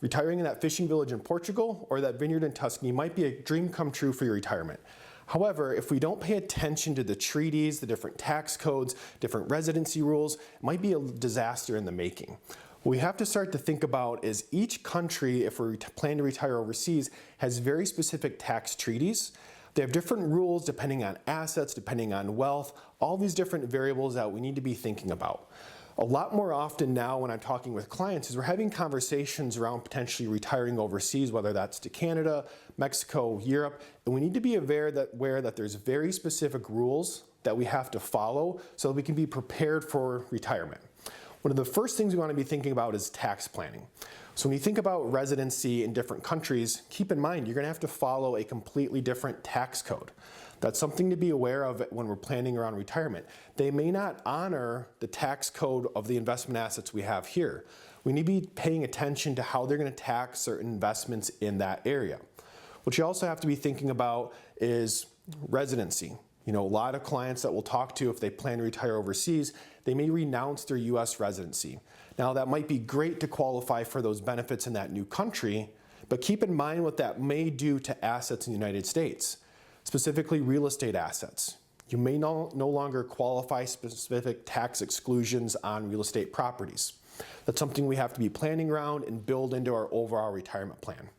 Retiring in that fishing village in Portugal or that vineyard in Tuscany might be a dream come true for your retirement. However, if we don't pay attention to the treaties, the different tax codes, different residency rules, it might be a disaster in the making. What we have to start to think about is each country, if we plan to retire overseas, has very specific tax treaties. They have different rules depending on assets, depending on wealth, all these different variables that we need to be thinking about. A lot more often now when I'm talking with clients is we're having conversations around potentially retiring overseas, whether that's to Canada, Mexico, Europe, and we need to be aware that there's very specific rules that we have to follow so that we can be prepared for retirement. One of the first things we want to be thinking about is tax planning. So when you think about residency in different countries, keep in mind you're going to have to follow a completely different tax code. That's something to be aware of when we're planning around retirement. They may not honor the tax code of the investment assets we have here. We need to be paying attention to how they're going to tax certain investments in that area. What you also have to be thinking about is residency. You know, a lot of clients that we'll talk to, if they plan to retire overseas, they may renounce their US residency. Now that might be great to qualify for those benefits in that new country, but keep in mind what that may do to assets in the United States, specifically real estate assets. You may no longer qualify specific tax exclusions on real estate properties. That's something we have to be planning around and build into our overall retirement plan.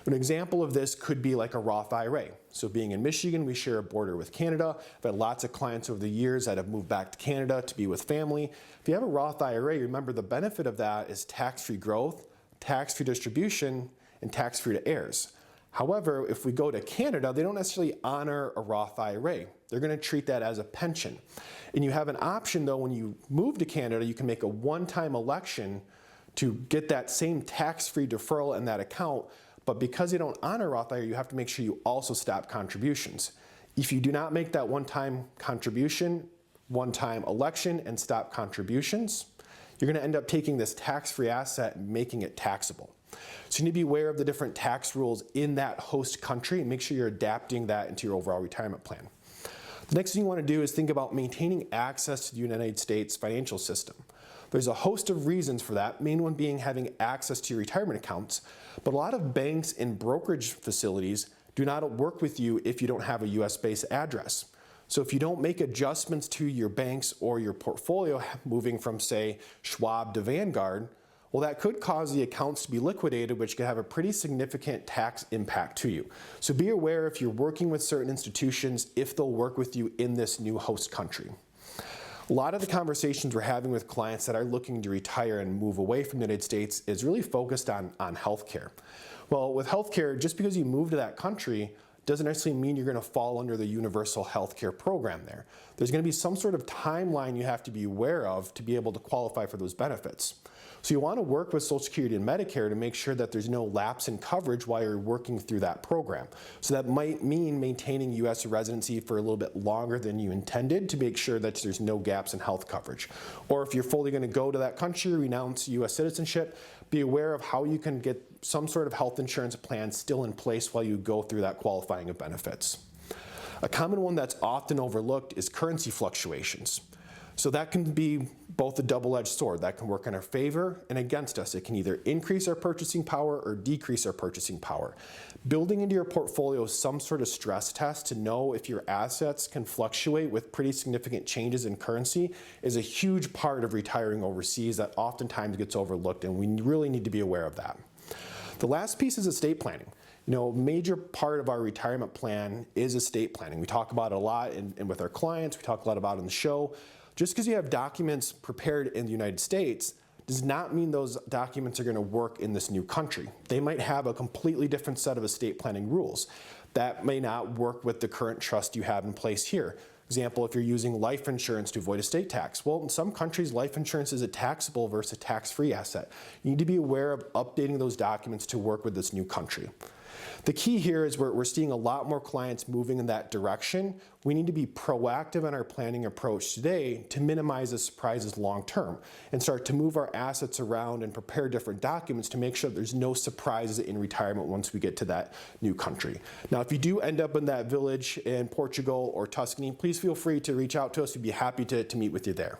An example of this could be like a Roth IRA. So being in Michigan, we share a border with Canada. I've had lots of clients over the years that have moved back to Canada to be with family. If you have a Roth IRA, remember the benefit of that is tax-free growth, tax-free distribution, and tax-free to heirs. However, if we go to Canada, they don't necessarily honor a Roth IRA. They're going to treat that as a pension. And you have an option though, when you move to Canada, you can make a one-time election to get that same tax-free deferral in that account. But because they don't honor Roth IRA, you have to make sure you also stop contributions. If you do not make that one-time contribution, one-time election, and stop contributions, you're going to end up taking this tax-free asset and making it taxable. So you need to be aware of the different tax rules in that host country and make sure you're adapting that into your overall retirement plan. The next thing you want to do is think about maintaining access to the United States financial system. There's a host of reasons for that, main one being having access to your retirement accounts, but a lot of banks and brokerage facilities do not work with you if you don't have a US-based address. So if you don't make adjustments to your banks or your portfolio moving from, say, Schwab to Vanguard, well, that could cause the accounts to be liquidated, which could have a pretty significant tax impact to you. So be aware if you're working with certain institutions, if they'll work with you in this new host country. A lot of the conversations we're having with clients that are looking to retire and move away from the United States is really focused on healthcare. Well, with healthcare, just because you move to that country doesn't necessarily mean you're going to fall under the universal healthcare program there. There's going to be some sort of timeline you have to be aware of to be able to qualify for those benefits. So you want to work with Social Security and Medicare to make sure that there's no lapse in coverage while you're working through that program. So that might mean maintaining US residency for a little bit longer than you intended to make sure that there's no gaps in health coverage. Or if you're fully going to go to that country, renounce US citizenship, be aware of how you can get some sort of health insurance plan still in place while you go through that qualifying of benefits. A common one that's often overlooked is currency fluctuations. So that can be both a double-edged sword. That can work in our favor and against us. It can either increase our purchasing power or decrease our purchasing power. Building into your portfolio some sort of stress test to know if your assets can fluctuate with pretty significant changes in currency is a huge part of retiring overseas that oftentimes gets overlooked, and we really need to be aware of that. The last piece is estate planning. You know, a major part of our retirement plan is estate planning. We talk about it a lot and with our clients, we talk a lot about it on the show. Just because you have documents prepared in the United States does not mean those documents are going to work in this new country. They might have a completely different set of estate planning rules that may not work with the current trust you have in place here. Example, if you're using life insurance to avoid estate tax. Well, in some countries, life insurance is a taxable versus a tax-free asset. You need to be aware of updating those documents to work with this new country. The key here is we're seeing a lot more clients moving in that direction. We need to be proactive in our planning approach today to minimize the surprises long term and start to move our assets around and prepare different documents to make sure there's no surprises in retirement once we get to that new country. Now, if you do end up in that village in Portugal or Tuscany, please feel free to reach out to us. We'd be happy to meet with you there.